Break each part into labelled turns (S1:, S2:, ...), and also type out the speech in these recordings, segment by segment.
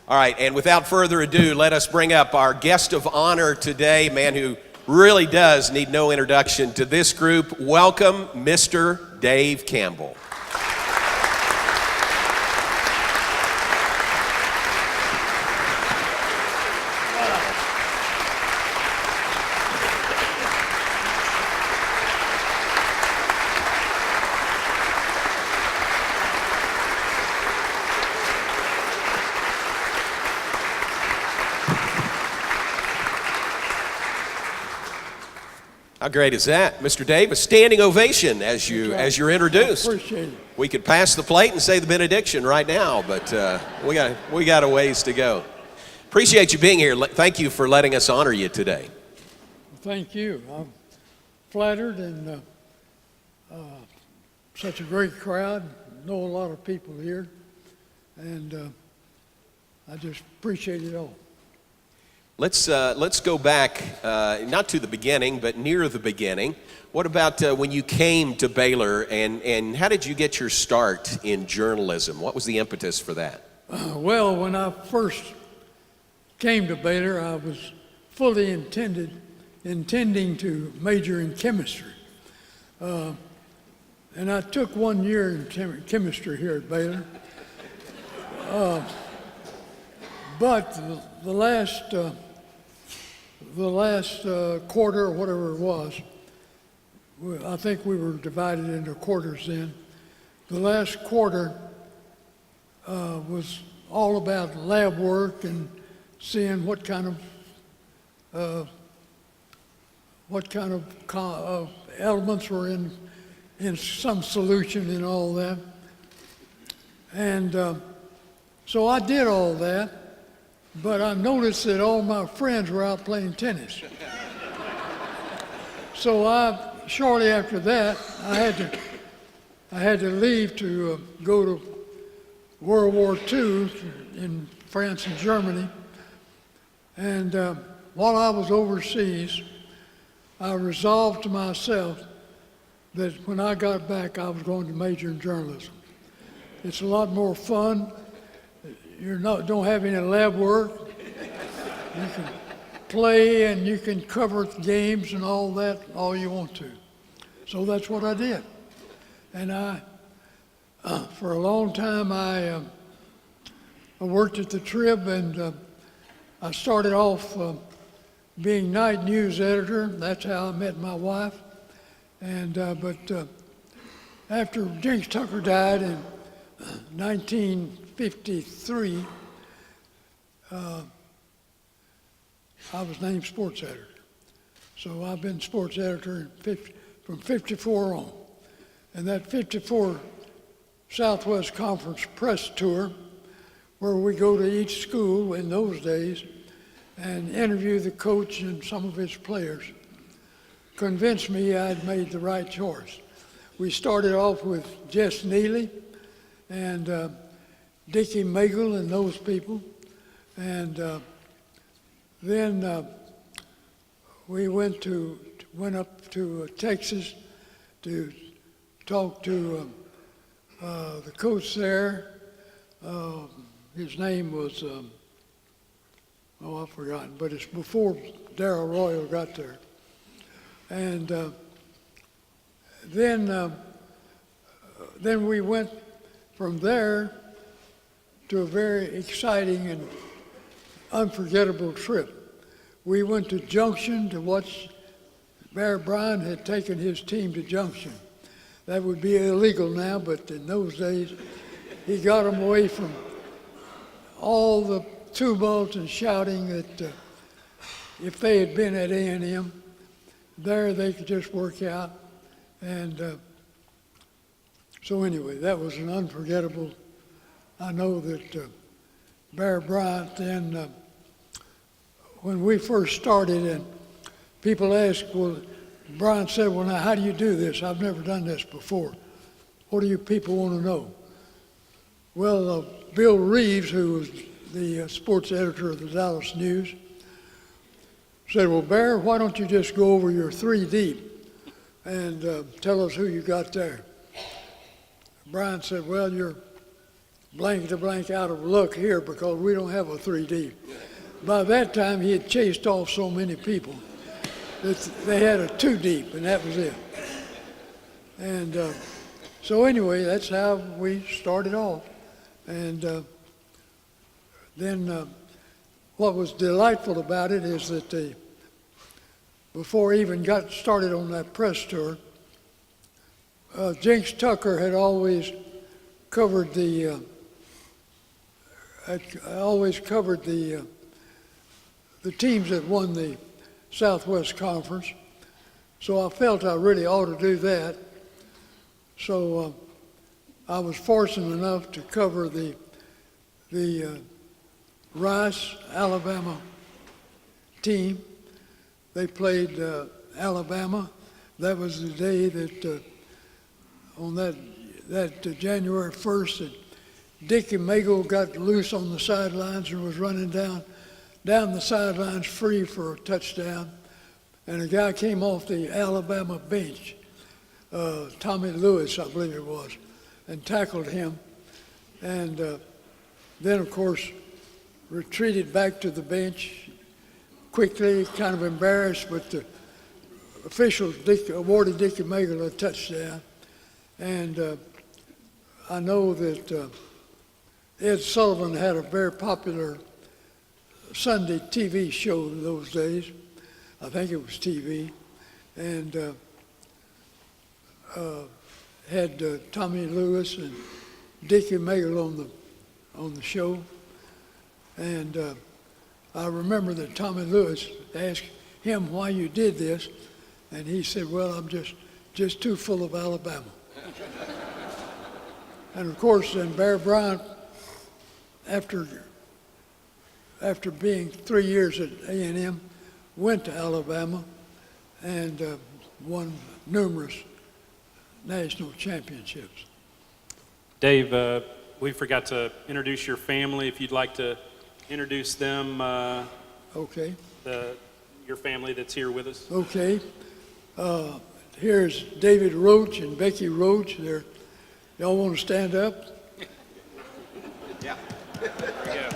S1: All right, and without further ado, let us bring up our guest of honor today, man who really does need no introduction to this group. Welcome, Mr. Dave Campbell. How great is that, Mr. Dave? A standing ovation as you're introduced.
S2: Appreciate it.
S1: We could pass the plate and say the benediction right now, but we got a ways to go. Appreciate you being here. Thank you for letting us honor you today.
S2: Thank you. I'm flattered and such a great crowd. Know a lot of people here, and I just appreciate it all.
S1: Let's go back, not to the beginning, but near the beginning. What about when you came to Baylor, and how did you get your start in journalism? What was the impetus for that?
S2: Well, when I first came to Baylor, I was fully intending to major in chemistry. And I took 1 year in chemistry here at Baylor. But the last quarter, or whatever it was, I think we were divided into quarters then. The last quarter was all about lab work and seeing what kind of elements were in some solution and all that. And so I did all that. But I noticed that all my friends were out playing tennis. So shortly after that, I had to leave to go to World War II in France and Germany. And while I was overseas, I resolved to myself that when I got back, I was going to major in journalism. It's a lot more fun. Don't have any lab work. You can play and you can cover games and all that all you want to. So that's what I did. And for a long time, I worked at the Trib, and I started off being night news editor. That's how I met my wife. And but after Jinx Tucker died in 1953, I was named sports editor. So I've been sports editor from 54 on. And that 54 Southwest Conference press tour, where we go to each school in those days and interview the coach and some of his players, convinced me I'd made the right choice. We started off with Jess Neely and Dickie Magel and those people. And then we went up to Texas to talk to the coach there. His name was, I've forgotten, but it's before Darrell Royal got there. And then we went from there to a very exciting and unforgettable trip. We went to Junction to watch. Bear Bryant had taken his team to Junction. That would be illegal now, but in those days, he got them away from all the tumult and shouting that if they had been at A&M, there they could just work out. And so anyway, that was an unforgettable. I know that Bear Bryant then, when we first started, and people asked, well, Bryant said, well, now how do you do this? I've never done this before. What do you people want to know? Well, Bill Reeves, who was the sports editor of the Dallas News, said, well, Bear, why don't you just go over your 3 deep and tell us who you got there? Bryant said, well, your blank to blank out of luck here because we don't have a 3 deep. By that time, he had chased off so many people that they had a 2 deep, and that was it. And so anyway, that's how we started off. And then what was delightful about it is that before I even got started on that press tour, Jinx Tucker had always covered the teams that won the Southwest Conference. So I felt I really ought to do that. So I was fortunate enough to cover the Rice, Alabama team. They played Alabama. That was the day that on that January 1st, that Dickie Magle got loose on the sidelines and was running down the sidelines free for a touchdown. And a guy came off the Alabama bench, Tommy Lewis, I believe it was, and tackled him. And then, of course, retreated back to the bench quickly, kind of embarrassed, but the officials awarded Dickie Magle a touchdown. And I know that Ed Sullivan had a very popular Sunday TV show in those days. I think it was TV. And had Tommy Lewis and Dickie Magle on the show. And I remember that Tommy Lewis asked him why you did this, and he said, well, I'm just too full of Alabama. And of course, then Bear Bryant, after being 3 years at A&M, went to Alabama and won numerous national championships.
S3: Dave, we forgot to introduce your family. If you'd like to introduce them,
S2: Okay.
S3: Your family that's here with us.
S2: Okay. Here's David Roach and Becky Roach. Y'all want to stand up?
S1: Yeah.
S3: There we go.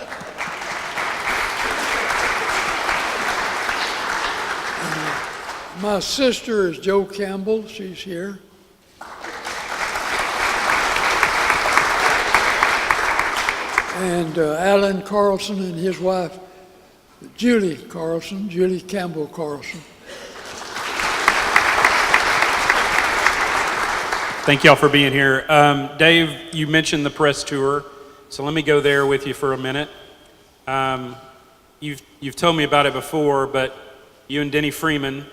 S2: My sister is Jo Campbell. She's here. And Alan Carlson and his wife, Julie Campbell Carlson.
S3: Thank y'all for being here. Dave, you mentioned the press tour, so let me go there with you for a minute. You've told me about it before, but you and Denny Freeman,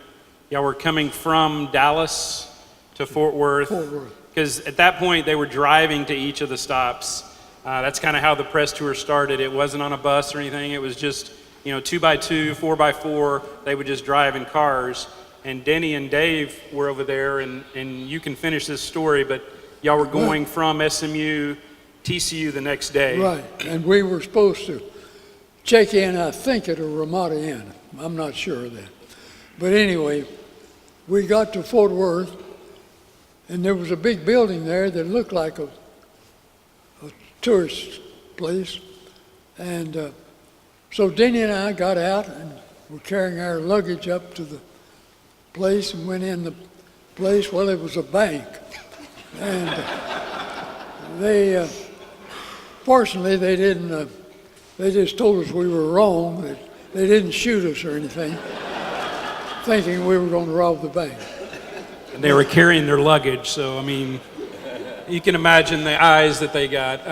S3: y'all were coming from Dallas to Fort Worth. Because at that point, they were driving to each of the stops. That's kind of how the press tour started. It wasn't on a bus or anything. It was just, 2x2, 4x4. They would just drive in cars. And Denny and Dave were over there, and you can finish this story, but y'all were going from SMU, TCU the next day.
S2: Right, and we were supposed to check in, I think, at a Ramada Inn. I'm not sure of that. But anyway, we got to Fort Worth, and there was a big building there that looked like a tourist place. And so Denny and I got out and were carrying our luggage up to the place and went in the place. Well, it was a bank. And they, fortunately, they didn't, they just told us we were wrong. They didn't shoot us or anything, thinking we were going to rob the bank.
S3: And they were carrying their luggage, so, you can imagine the eyes that they got.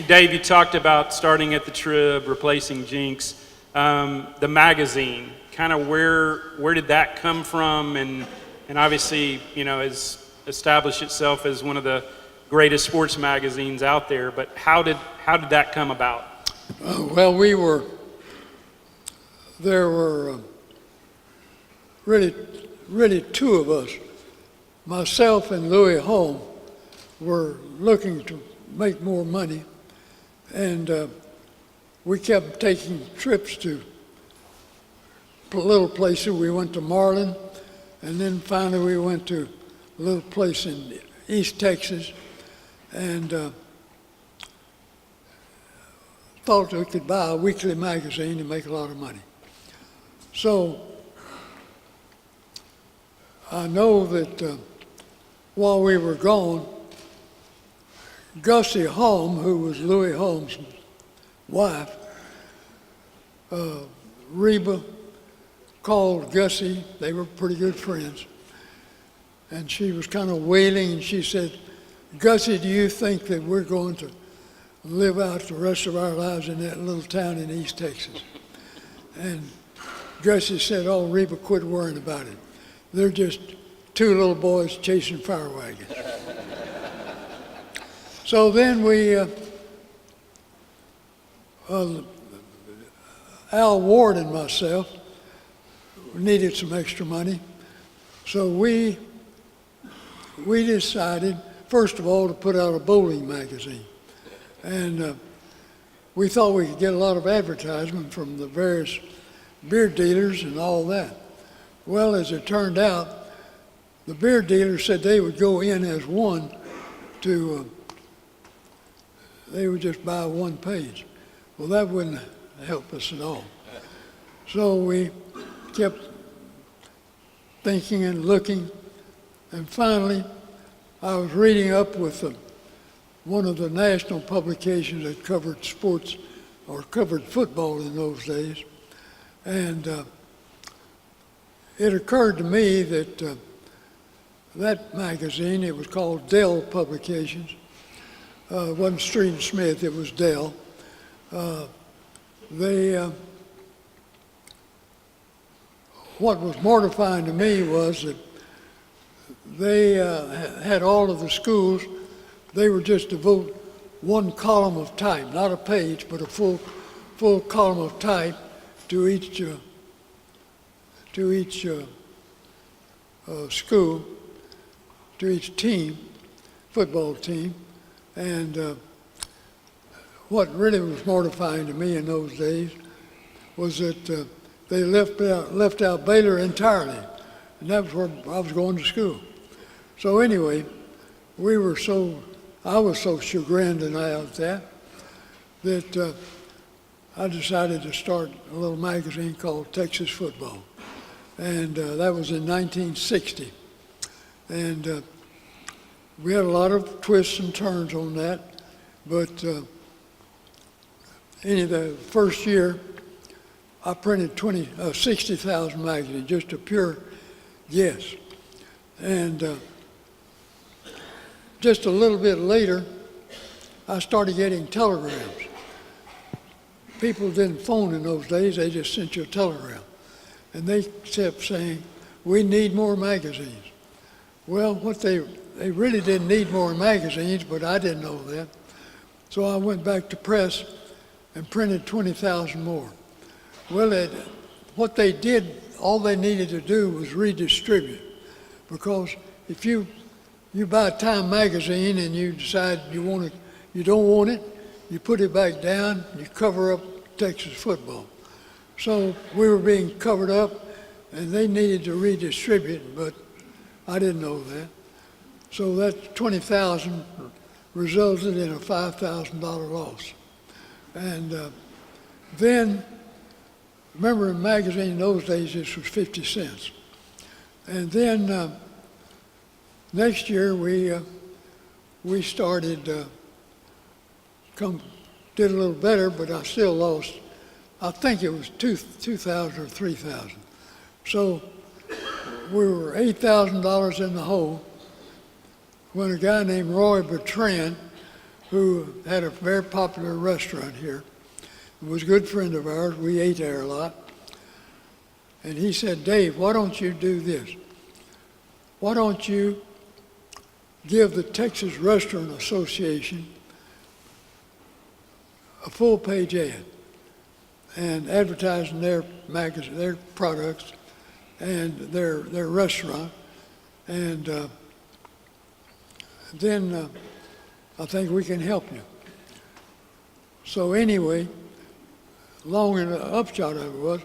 S3: Dave, you talked about starting at the Trib, replacing Jinx. The magazine, kind of where did that come from? And obviously, has established itself as one of the greatest sports magazines out there. But how did that come about?
S2: Well, there were really two of us. Myself and Louis Holm were looking to make more money, and we kept taking trips to little places. We went to Marlin, and then finally we went to a little place in East Texas, and thought we could buy a weekly magazine and make a lot of money. So I know that while we were gone, Gussie Holm, who was Louis Holmes' wife, Reba called Gussie. They were pretty good friends. And she was kind of wailing, and she said, "Gussie, do you think that we're going to live out the rest of our lives in that little town in East Texas?" And Gussie said, "Oh, Reba, quit worrying about it. They're just two little boys chasing fire wagons." So then we, Al Ward and myself needed some extra money. So we decided, first of all, to put out a bowling magazine. And we thought we could get a lot of advertisement from the various beer dealers and all that. Well, as it turned out, the beer dealers said they would go in as one to, they would just buy one page. Well, that wouldn't help us at all. So we kept thinking and looking, and finally I was reading up with one of the national publications that covered sports or covered football in those days, and it occurred to me that that magazine, it was called Dell Publications, it wasn't Street and Smith, it was Dell. What was mortifying to me was that they had all of the schools, they were just devote one column of type, not a page, but a full column of type to each school, to each team, football team. And what really was mortifying to me in those days was that they left out Baylor entirely, and that was where I was going to school. So anyway, I was so chagrined about that I decided to start a little magazine called Texas Football, and that was in 1960. And we had a lot of twists and turns on that, but the first year, I printed 60,000 magazines, just a pure guess. And just a little bit later, I started getting telegrams. People didn't phone in those days, they just sent you a telegram. And they kept saying, "We need more magazines." Well, they really didn't need more magazines, but I didn't know that. So I went back to press and printed 20,000 more. Well, what they did, all they needed to do was redistribute, because if you buy a Time magazine and you decide you don't want it, you put it back down, you cover up Texas football. So we were being covered up, and they needed to redistribute, but I didn't know that. So that 20,000 resulted in a $5,000 loss. And then, remember, in magazine in those days, this was 50 cents. And then next year we started, did a little better, but I still lost. I think it was 2,000 or 3,000. So we were $8,000 in the hole when a guy named Roy Bertrand, who had a very popular restaurant here, was a good friend of ours. We ate there a lot. And he said, "Dave, why don't you do this? Why don't you give the Texas Restaurant Association a full-page ad and advertising their magazine, their products, and their restaurant, and then I think we can help you." So anyway, long and the upshot of it was,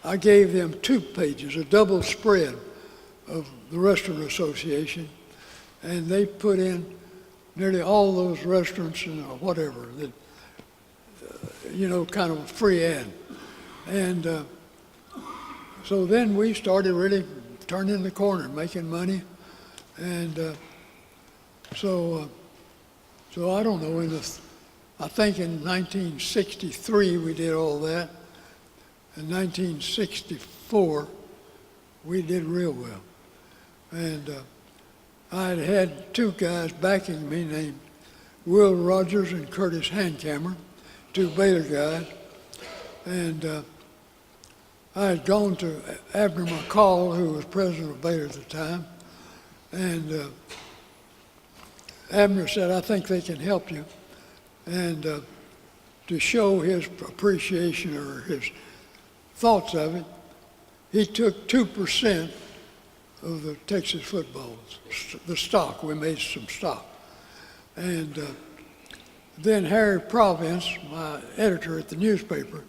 S2: I gave them 2 pages, a double spread of the Restaurant Association, and they put in nearly all those restaurants and whatever. That kind of a free ad. And so then we started really turning the corner, making money. And so I don't know, I think in 1963 we did all that. In 1964, we did real well. And I had two guys backing me named Will Rogers and Curtis Handcammer, two Baylor guys. And I had gone to Abner McCall, who was president of Baylor at the time. And Abner said, I think they can help you. And to show his appreciation or his thoughts of it, he took 2% of the Texas football, the stock. We made some stock. And then Harry Province, my editor at the newspaper,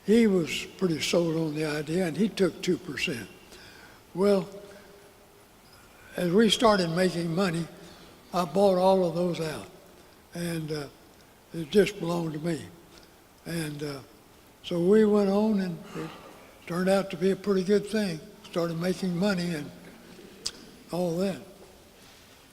S2: he was pretty sold on the idea, and he took 2%. Well, as we started making money, I bought all of those out, and it just belonged to me. And so we went on, and it turned out to be a pretty good thing. Started making money and all that.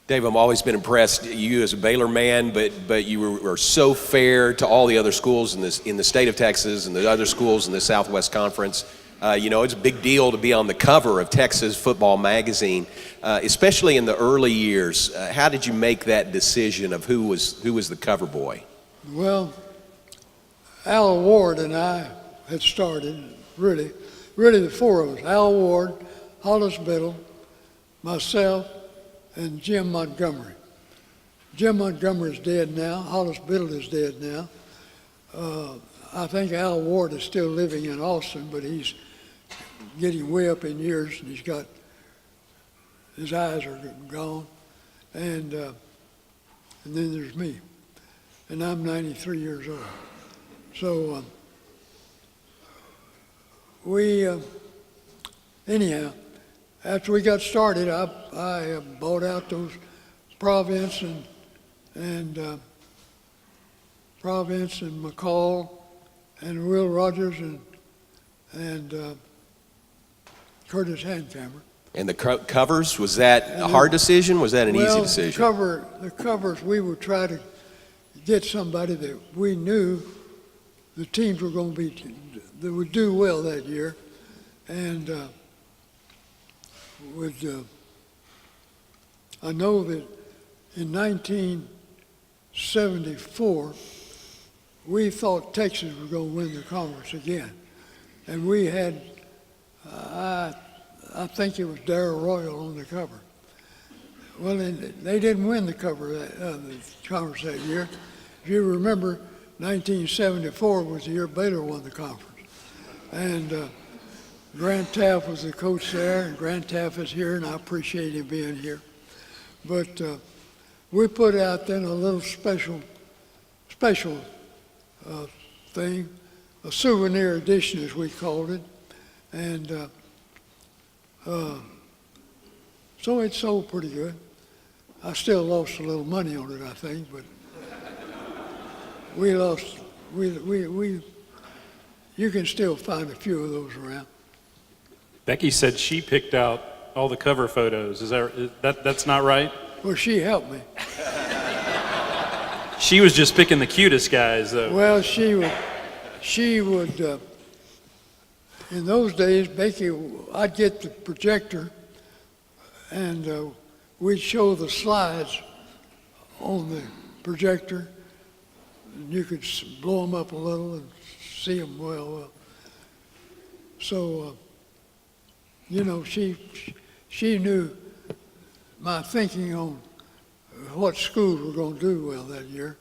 S1: Dave, I've always been impressed you as a Baylor man, but you were so fair to all the other schools in the state of Texas and the other schools in the Southwest Conference. It's a big deal to be on the cover of Texas Football Magazine, especially in the early years. How did you make that decision of who was the cover boy?
S2: Well, Al Ward and I had started, really the four of us, Al Ward, Hollis Biddle, myself, and Jim Montgomery. Jim Montgomery is dead now. Hollis Biddle is dead now. I think Al Ward is still living in Austin, but he's getting way up in years, and his eyes are gone. And then there's me, and I'm 93 years old. So anyhow, after we got started, I bought out those Province and McCall and Will Rogers and Curtis Handcammer.
S1: And the covers, was that a hard decision? Was that an easy decision?
S2: The covers, we would try to get somebody that we knew the teams were going to be, that would do well that year, and I know that in 1974, we thought Texas was going to win the conference again. And we had, I think it was Darrell Royal on the cover. Well, they didn't win the cover of the conference that year. If you remember, 1974 was the year Baylor won the conference. And Grant Taft was the coach there, and Grant Taft is here, and I appreciate him being here. But we put out then a little special thing, a souvenir edition as we called it, and so it sold pretty good. I still lost a little money on it, I think, but you can still find a few of those around.
S3: Becky said she picked out all the cover photos. That's not right?
S2: Well, she helped me.
S3: She was just picking the cutest guys, though.
S2: Well, she would, in those days, Becky, I'd get the projector and we'd show the slides on the projector, and you could blow them up a little and see them well. So, she knew my thinking on what schools were going to do well that year.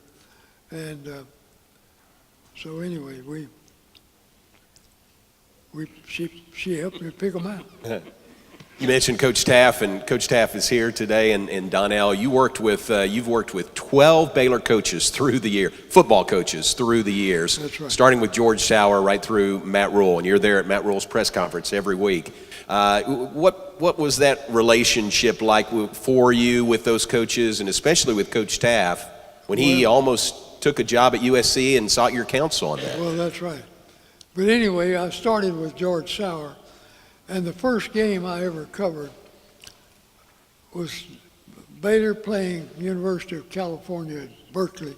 S2: And so anyway, she helped me pick them out.
S1: You mentioned Coach Taft, and Coach Taft is here today, and Donnell, you've worked with 12 Baylor coaches through the year, football coaches through the years.
S2: That's right.
S1: Starting with George Sauer right through Matt Rule, and you're there at Matt Rule's press conference every week. What was that relationship like for you with those coaches, and especially with Coach Taft, when he almost took a job at USC and sought your counsel on that.
S2: Well, that's right. But anyway, I started with George Sauer, and the first game I ever covered was Baylor playing University of California at Berkeley.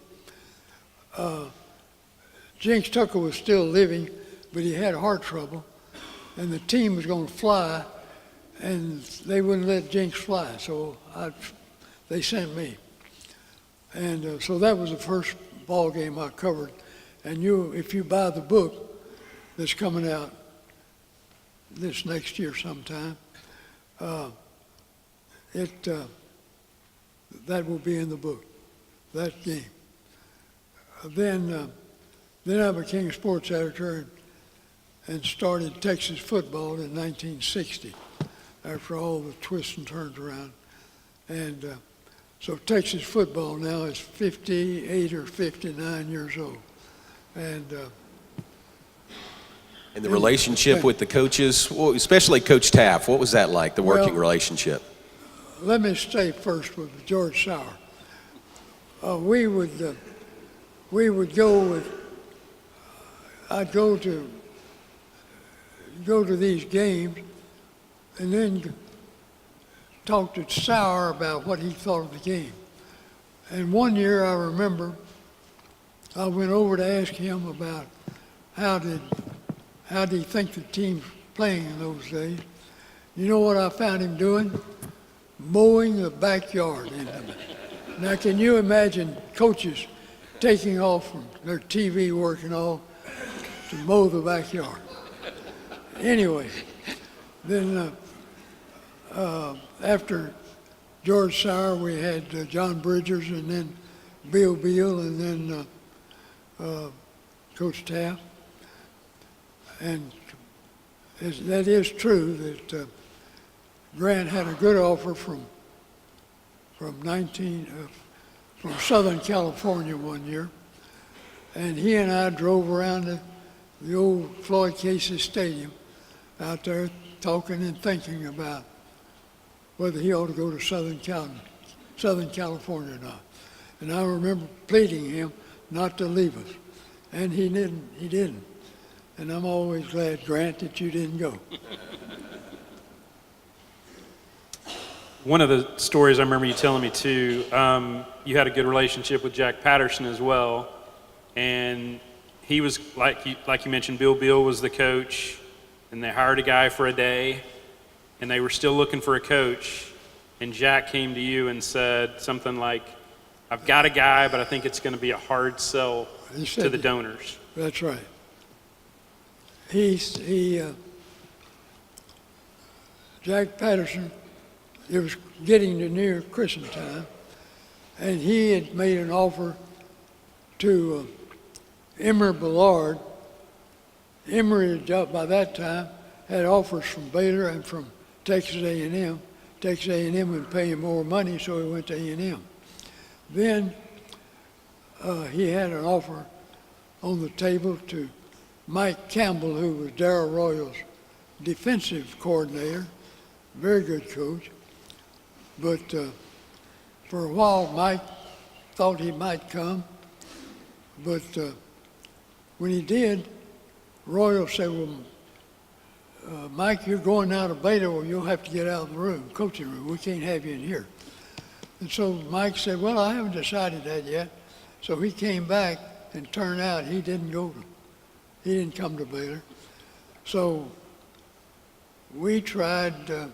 S2: Jinx Tucker was still living, but he had heart trouble, and the team was going to fly, and they wouldn't let Jinx fly, so they sent me. And so that was the first ball game I covered. And if you buy the book that's coming out this next year sometime, that will be in the book, that game. Then I became sports editor and started Texas football in 1960 after all the twists and turns around. And so Texas football now is 58 or 59 years old. And
S1: the relationship with the coaches, well, especially Coach Taft, what was that like, the working relationship?
S2: Let me stay first with George Sauer. We would go with, I'd go to these games and then talk to Sauer about what he thought of the game. And one year I remember I went over to ask him about how did he think the team was playing in those days. You know what I found him doing? Mowing the backyard. Now can you imagine coaches taking off from their TV work and all to mow the backyard? Anyway, then after George Sauer, we had John Bridgers, and then Bill Beal, and then Coach Taft. And that is true that Grant had a good offer from Southern California one year, and he and I drove around the old Floyd Casey Stadium out there talking and thinking about whether he ought to go to Southern California or not. And I remember pleading him not to leave us, and he didn't. And I'm always glad, Grant, that you didn't go.
S3: One of the stories I remember you telling me too, you had a good relationship with Jack Patterson as well, and he was, like you mentioned, Bill Beal was the coach, and they hired a guy for a day, and they were still looking for a coach, and Jack came to you and said something like, I've got a guy, but I think it's going to be a hard sell to the donors.
S2: That's right. Jack Patterson, it was getting to near Christmas time, and he had made an offer to Emory Ballard. Emory, by that time, had offers from Baylor and from Texas A&M. Texas A&M would pay him more money, so he went to A&M. Then he had an offer on the table to Mike Campbell, who was Darrell Royal's defensive coordinator, very good coach. But for a while, Mike thought he might come. But when he did, Royal said, well, Mike, you're going out of Baylor, well, you'll have to get out of the room, coaching room. We can't have you in here. And so Mike said, well, I haven't decided that yet. So he came back, and turned out he didn't come to Baylor. So we tried a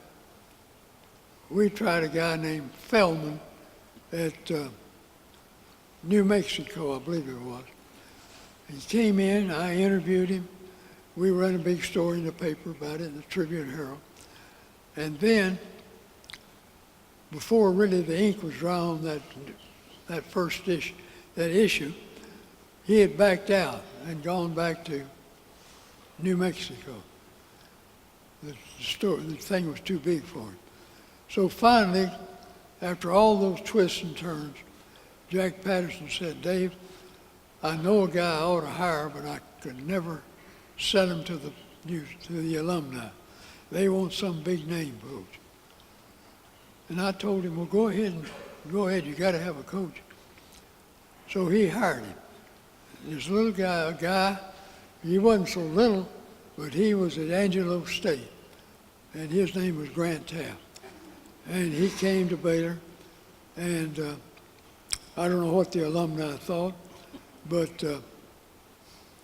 S2: guy named Feldman at New Mexico, I believe it was. He came in, I interviewed him. We ran a big story in the paper about it, in the Tribune Herald. And then, before really the ink was dry on that first issue, he had backed out and gone back to New Mexico. The thing was too big for him. So finally, after all those twists and turns, Jack Patterson said, Dave, I know a guy I ought to hire, but I could never send him to the alumni. They want some big name coach. And I told him, well, go ahead, you got to have a coach. So he hired him. This little guy, he wasn't so little, but he was at Angelo State, and his name was Grant Taft. And he came to Baylor, and I don't know what the alumni thought, but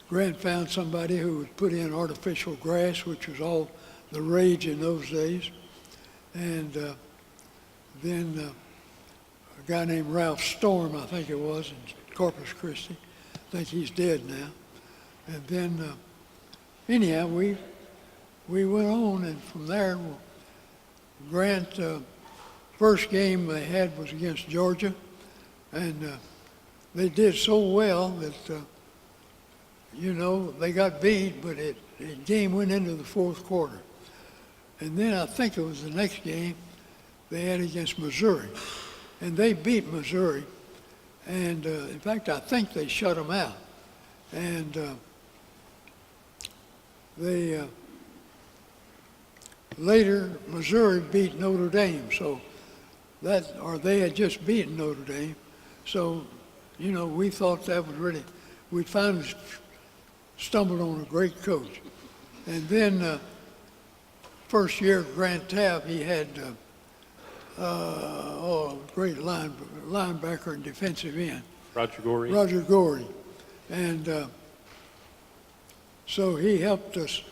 S2: Grant found somebody who would put in artificial grass, which was all the rage in those days. And then a guy named Ralph Storm, I think it was, in Corpus Christi. I think he's dead now. And then, anyhow, we went on, and from there, Grant, first game they had was against Georgia, and they did so well that, they got beat, but the game went into the fourth quarter. And then I think it was the next game they had against Missouri, and they beat Missouri. And in fact, I think they shut them out. And later, Missouri beat Notre Dame, so they had just beaten Notre Dame. So, we thought that was really, we finally stumbled on a great coach. And then, first year, Grant Taft, he had great linebacker and defensive end. Roger Gorey. And so he helped us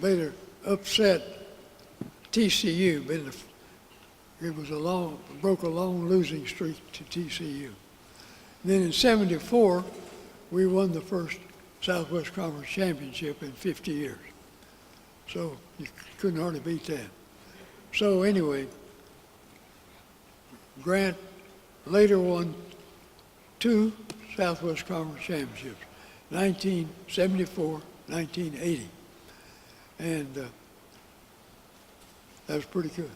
S2: later upset TCU. It was broke a long losing streak to TCU. Then in '74, we won the first Southwest Conference Championship in 50 years. So you couldn't hardly beat that. So anyway, Grant later won 2 Southwest Conference Championships, 1974, 1980. And that was pretty good.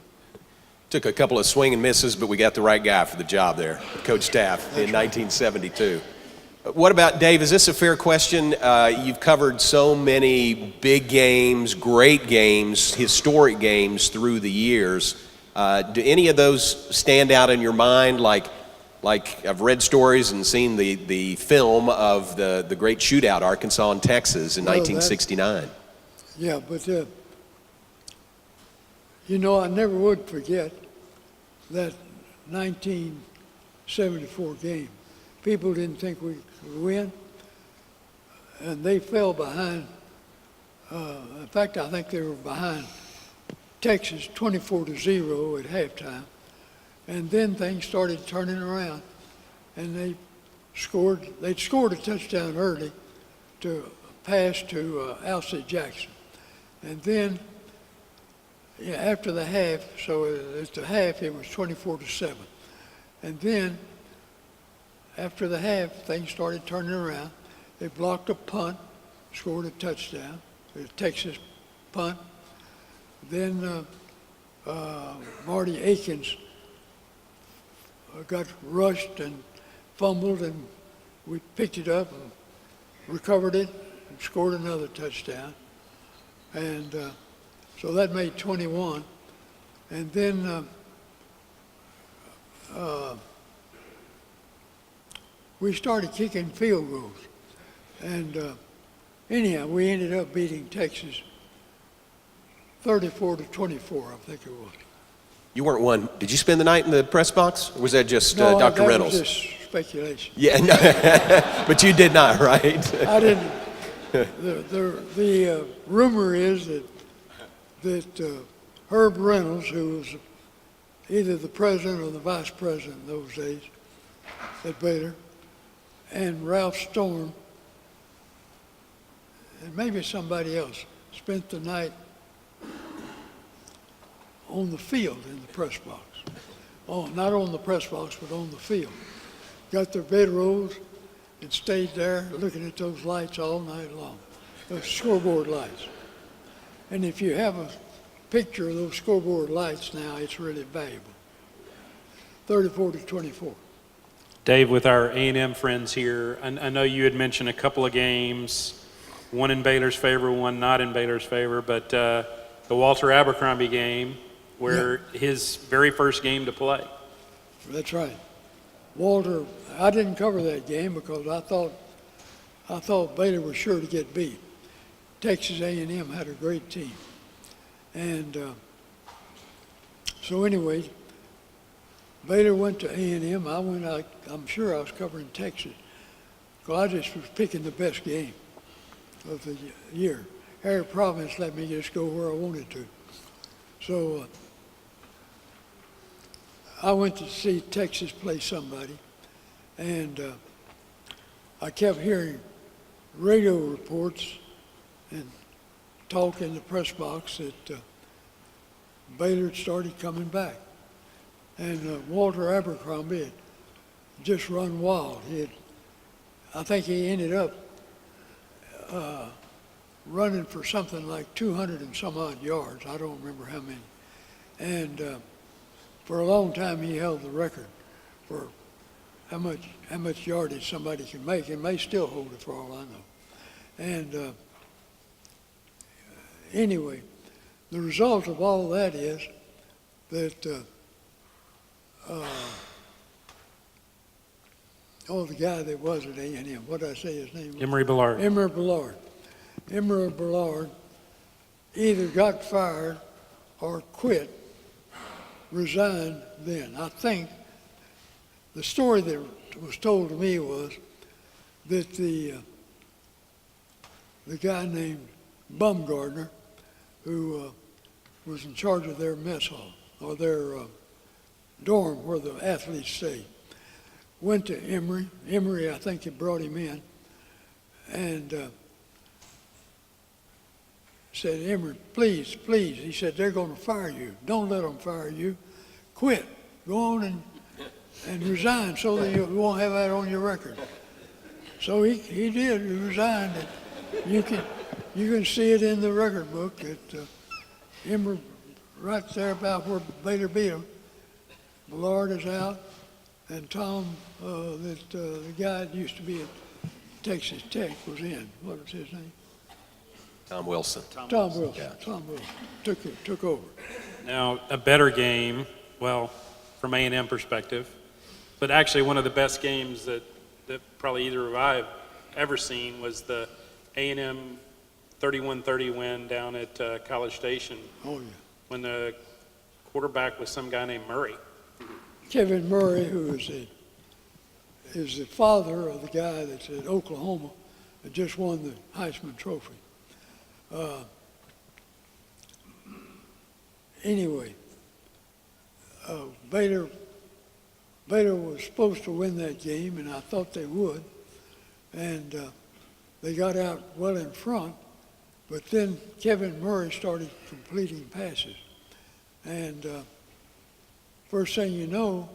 S1: Took a couple of swing and misses, but we got the right guy for the job there, Coach Taft, in 1972. What about, Dave, is this a fair question? You've covered so many big games, great games, historic games through the years. Do any of those stand out in your mind? Like I've read stories and seen the film of the great shootout, Arkansas and Texas in 1969.
S2: Yeah, but I never would forget that 1974 game. People didn't think we could win, and they fell behind. In fact, I think they were behind Texas 24-0 at halftime, and then things started turning around, and they'd scored a touchdown early to pass to Alcee Jackson, and then after the half, so at the half it was 24-7, and then after the half things started turning around. They blocked a punt, scored a touchdown, a Texas punt. Then Marty Akins got rushed and fumbled, and we picked it up and recovered it and scored another touchdown. And so that made 21. And then we started kicking field goals. And anyhow, we ended up beating Texas 34-24, I think it was.
S1: You weren't one. Did you spend the night in the press box, or was that just
S2: No,
S1: Dr.
S2: that
S1: Reynolds?
S2: was just speculation.
S1: Yeah, no, but you did not, right?
S2: I didn't. The rumor is that Herb Reynolds, who was either the president or the vice president in those days at Baylor, and Ralph Storm, and maybe somebody else, spent the night on the field in the press box. Oh, not on the press box, but on the field. Got their bedrolls and stayed there looking at those lights all night long, those scoreboard lights. And if you have a picture of those scoreboard lights now, it's really valuable. 34-24.
S3: Dave, with our A&M friends here, I know you had mentioned a couple of games, one in Baylor's favor, one not in Baylor's favor, but the Walter Abercrombie game, where his very first game to play.
S2: That's right. Walter, I didn't cover that game because I thought Baylor was sure to get beat. Texas A&M had a great team. And so anyway, Baylor went to A&M. I went out, I'm sure I was covering Texas. Because I just was picking the best game of the year. Harry Province let me just go where I wanted to. So I went to see Texas play somebody, and I kept hearing radio reports and talk in the press box that Baylor had started coming back. And Walter Abercrombie had just run wild. I think he ended up running for something like 200 and some odd yards. I don't remember how many. And for a long time, he held the record for how much yardage somebody can make, and may still hold it for all I know. And anyway, the result of all that is that the guy that was at A&M, what did I say his name was?
S3: Emory Ballard.
S2: Emory Ballard. Emory Ballard either got fired or quit, resigned then. I think the story that was told to me was that the guy named Bumgardner, who was in charge of their mess hall, or their dorm where the athletes stayed, went to Emory. Emory, I think, had brought him in and said, Emory, please, please. He said, they're going to fire you. Don't let them fire you. Quit. Go on and resign so that you won't have that on your record. So he did. He resigned. And you can see it in the record book that Emory, right there about where Baylor beat him, Ballard is out, and Tom, the guy that used to be at Texas Tech, was in. What was his name?
S1: Tom Wilson.
S2: Tom Wilson. Yeah. Tom Wilson took over.
S3: Now, a better game, well, from A&M perspective, but actually one of the best games that probably either of I've ever seen was the A&M 31-30 win down at College Station.
S2: Oh, yeah.
S3: When the quarterback was some guy named Murray.
S2: Kevin Murray, who is the father of the guy that's at Oklahoma that just won the Heisman Trophy. Anyway, Baylor was supposed to win that game, and I thought they would. And they got out well in front, but then Kevin Murray started completing passes. And first thing you know,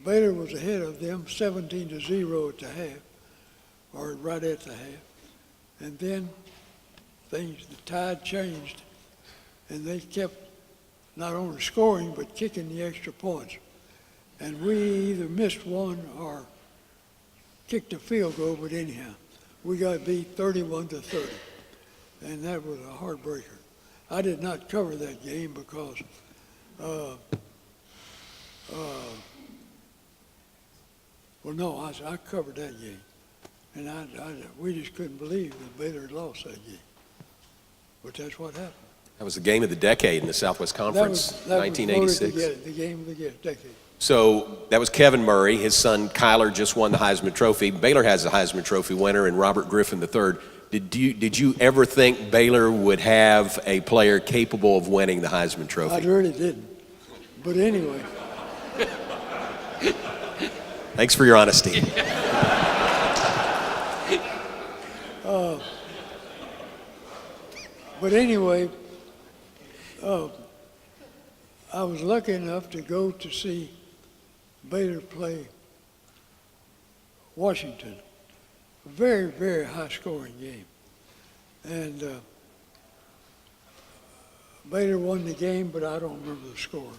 S2: Baylor was ahead of them 17-0 at the half, or right at the half. And then the tide changed, and they kept not only scoring, but kicking the extra points. And we either missed one or kicked a field goal, but anyhow, we got beat 31-30. And that was a heartbreaker. I did not cover that game because I covered that game. And we just couldn't believe that Baylor had lost that game. But that's what happened.
S1: That was the game of the decade in the Southwest Conference,
S2: that
S1: 1986.
S2: Was the game of the decade.
S1: So that was Kevin Murray. His son Kyler just won the Heisman Trophy. Baylor has a Heisman Trophy winner, and Robert Griffin III. Did you ever think Baylor would have a player capable of winning the Heisman Trophy?
S2: I really didn't. But anyway.
S1: Thanks for your honesty.
S2: But anyway, I was lucky enough to go to see Baylor play Washington. A very, very high-scoring game. And Baylor won the game, but I don't remember the score.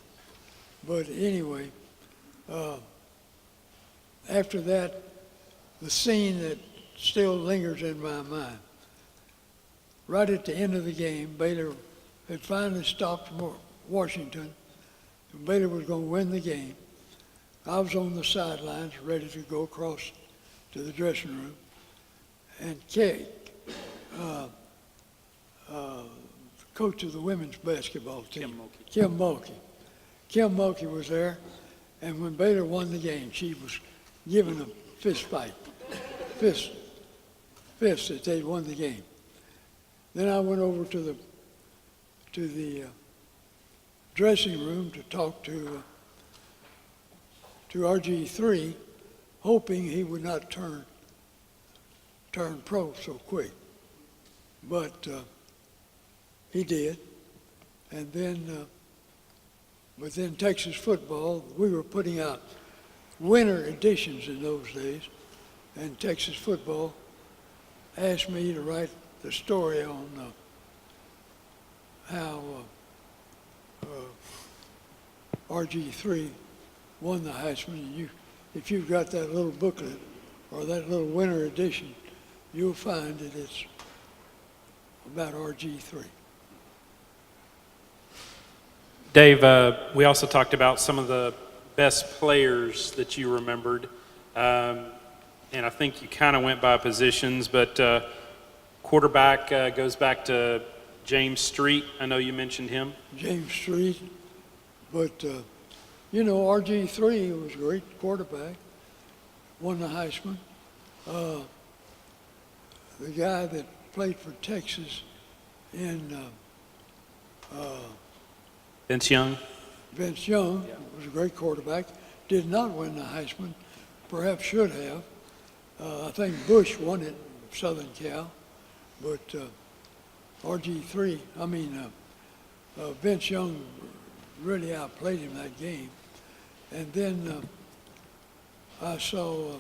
S2: But anyway, after that, the scene that still lingers in my mind, right at the end of the game, Baylor had finally stopped Washington. Baylor was going to win the game. I was on the sidelines ready to go across to the dressing room, and coach of the women's basketball team, Kim Mulkey. Kim Mulkey was there, and when Baylor won the game, she was giving a fist fight, fist that they'd won the game. Then I went over to the dressing room to talk to RG3, hoping he would not turn pro so quick. But he did. And then within Texas football, we were putting out winter editions in those days, and Texas football asked me to write the story on how RG3 won the Heisman. And if you've got that little booklet or that little winter edition, you'll find that it's about RG3.
S3: Dave, we also talked about some of the best players that you remembered. And I think you kind of went by positions, but quarterback goes back to James Street. I know you mentioned him.
S2: James Street. But, RG3 was a great quarterback, won the Heisman. The guy that played for Texas in
S3: Vince Young.
S2: Vince Young was a great quarterback, did not win the Heisman, perhaps should have. I think Bush won it, Southern Cal, but Vince Young really outplayed him that game. And then I saw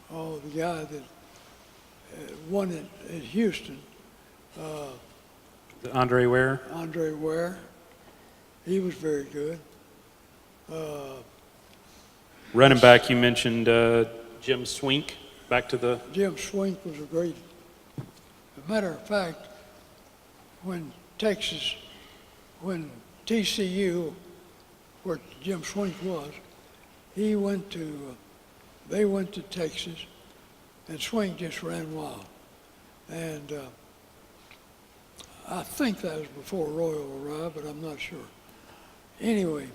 S2: the guy that won it at Houston.
S3: Andre Ware.
S2: Andre Ware. He was very good.
S3: Running back, you mentioned Jim Swink. Back to the...
S2: Jim Swink was a great... As a matter of fact, when TCU, where Jim Swink was, they went to Texas, and Swink just ran wild. And I think that was before Royal arrived, but I'm not sure. Anyway,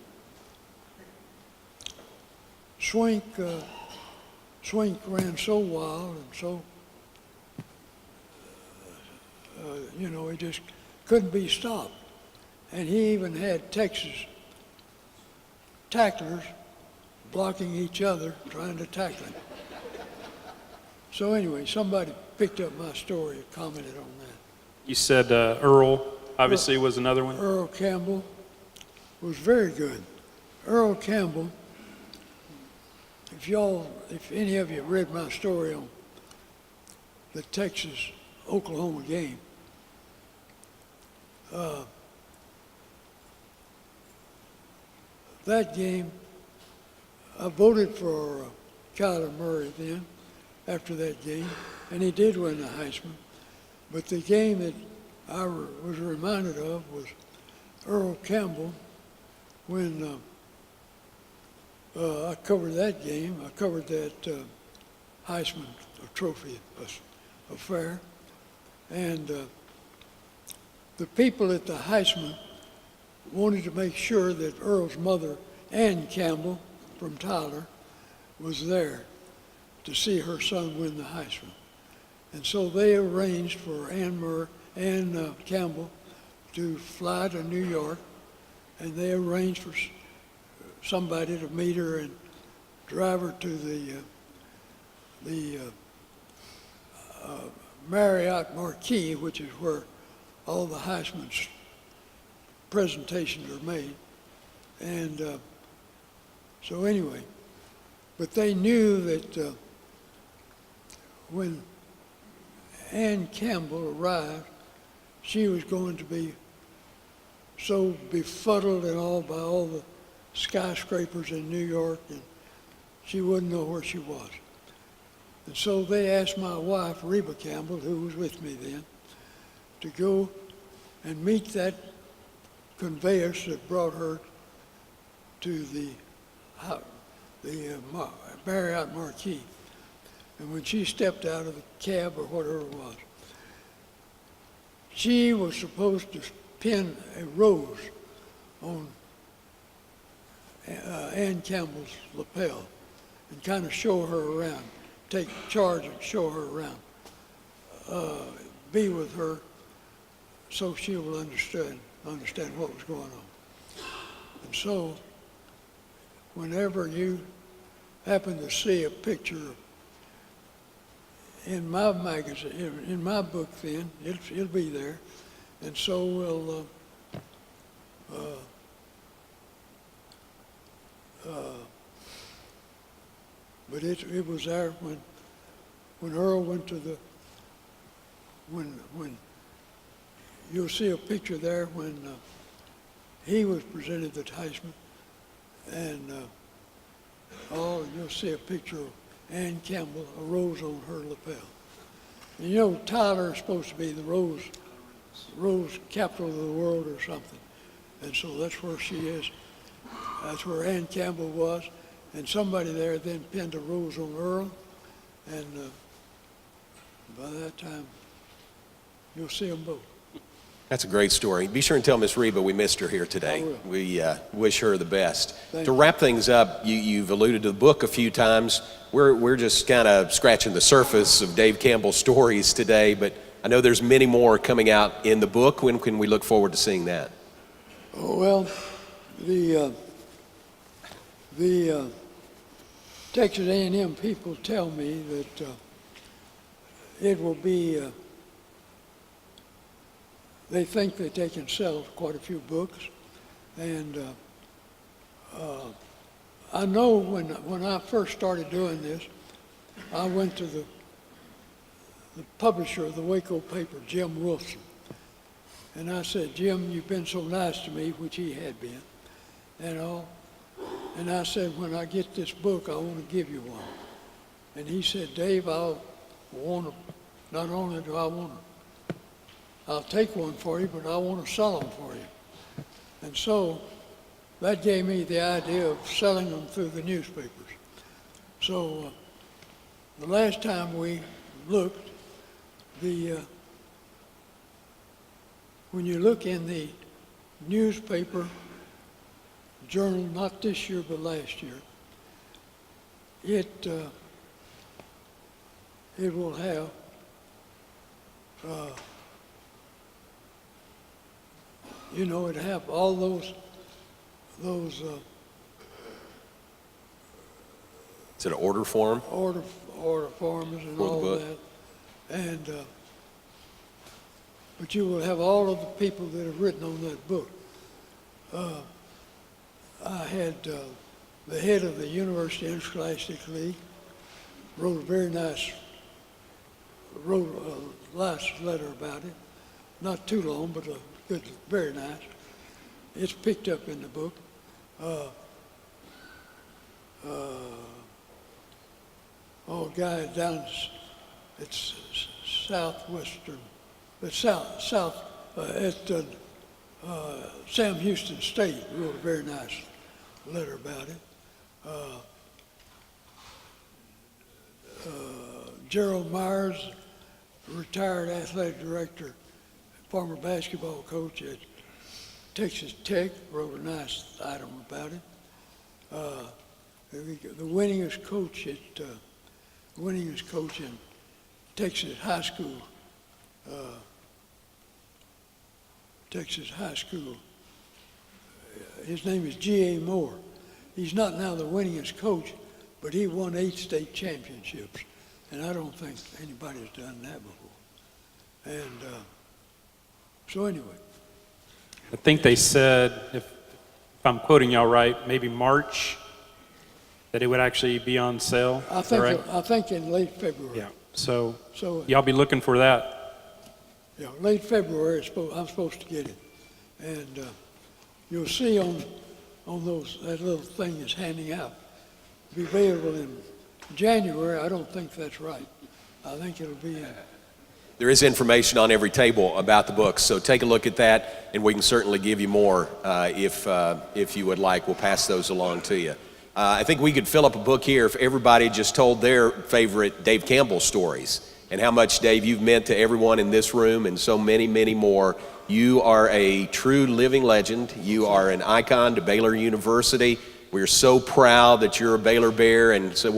S2: Swink ran so wild and so, he just couldn't be stopped. And he even had Texas tacklers blocking each other, trying to tackle him. So anyway, somebody picked up my story and commented on that.
S3: You said Earl, obviously, was another one.
S2: Earl Campbell was very good. Earl Campbell, if any of you read my story on the Texas-Oklahoma game, that game, I voted for Kyler Murray then, after that game, and he did win the Heisman. But the game that I was reminded of was Earl Campbell when I covered that game. I covered that Heisman Trophy affair. And the people at the Heisman wanted to make sure that Earl's mother, Ann Campbell from Tyler, was there to see her son win the Heisman. And so they arranged for Ann Campbell to fly to New York, and they arranged for somebody to meet her and drive her to the Marriott Marquis, which is where all the Heisman's presentations are made. And so anyway, but they knew that when Ann Campbell arrived, she was going to be so befuddled and all by all the skyscrapers in New York, and she wouldn't know where she was. And so they asked my wife, Reba Campbell, who was with me then, to go and meet that conveyance that brought her to the Marriott Marquis. And when she stepped out of the cab or whatever it was, she was supposed to pin a rose on Ann Campbell's lapel and kind of show her around, take charge and show her around, be with her so she will understand what was going on. And so whenever you happen to see a picture in my magazine, in my book, then it'll be there, and so will but it was there when Earl went to the when you'll see a picture there when he was presented the Heisman, and you'll see a picture of Ann Campbell, a rose on her lapel. And you know, Tyler is supposed to be the rose capital of the world or something. And so that's where she is. That's where Ann Campbell was. And somebody there then pinned a rose on Earl. And by that time, you'll see them both.
S1: That's a great story. Be sure and tell Miss Reba we missed her here today.
S2: I will.
S1: We wish her the best.
S2: Thank
S1: To
S2: you.
S1: wrap things up, you've alluded to the book a few times. We're just kind of scratching the surface of Dave Campbell's stories today, but I know there's many more coming out in the book. When can we look forward to seeing that?
S2: Oh, well, the Texas A&M people tell me that it will be. They think that they can sell quite a few books, and I know when I first started doing this, I went to the publisher of the Waco paper, Jim Wilson, and I said, Jim, you've been so nice to me, which he had been, and all, and I said, when I get this book, I want to give you one, and he said, Dave, I'll want to, not only do I want to, I'll take one for you, but I want to sell them for you. And so that gave me the idea of selling them through the newspapers. So the last time we looked, when you look in the newspaper journal, not this year but last year, it will have it have all those
S1: Is it an order form?
S2: order forms and
S1: For the
S2: all
S1: book.
S2: that, and but you will have all of the people that have written on that book. I had the head of the University Interscholastic League wrote a nice letter about it. Not too long, but good, very nice. It's picked up in the book. Guy down at southwestern, south at Sam Houston State wrote a very nice letter about it. Gerald Myers, retired athletic director, former basketball coach at Texas Tech, wrote a nice item about it. The winningest coach in Texas high school, his name is G.A. Moore. He's not now the winningest coach, but he won 8 state championships, and I don't think anybody's done that before. And so anyway.
S3: I think they said, if I'm quoting y'all right, maybe March, that it would actually be on sale.
S2: I
S3: Is that right?
S2: think in late February.
S3: Yeah. So
S2: So
S3: y'all be looking for that.
S2: late February I'm supposed to get it, and you'll see on that little thing is handing out. Be available in January. I don't think that's right. I think it'll be in.
S1: There is information on every table about the books, so take a look at that, and we can certainly give you more if you would like. We'll pass those along to you. I think we could fill up a book here if everybody just told their favorite Dave Campbell stories and how much, Dave, you've meant to everyone in this room and so many, many more. You are a true living legend. You are an icon to Baylor University. We're so proud that you're a Baylor Bear and so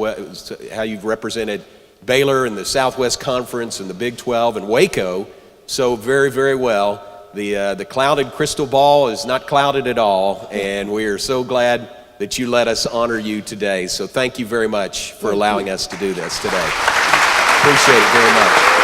S1: how you've represented Baylor and the Southwest Conference and the Big 12 and Waco so very, very well. The clouded crystal ball is not clouded at all, and we are so glad that you let us honor you today. So thank you very much for allowing us to do this today. Appreciate it very much.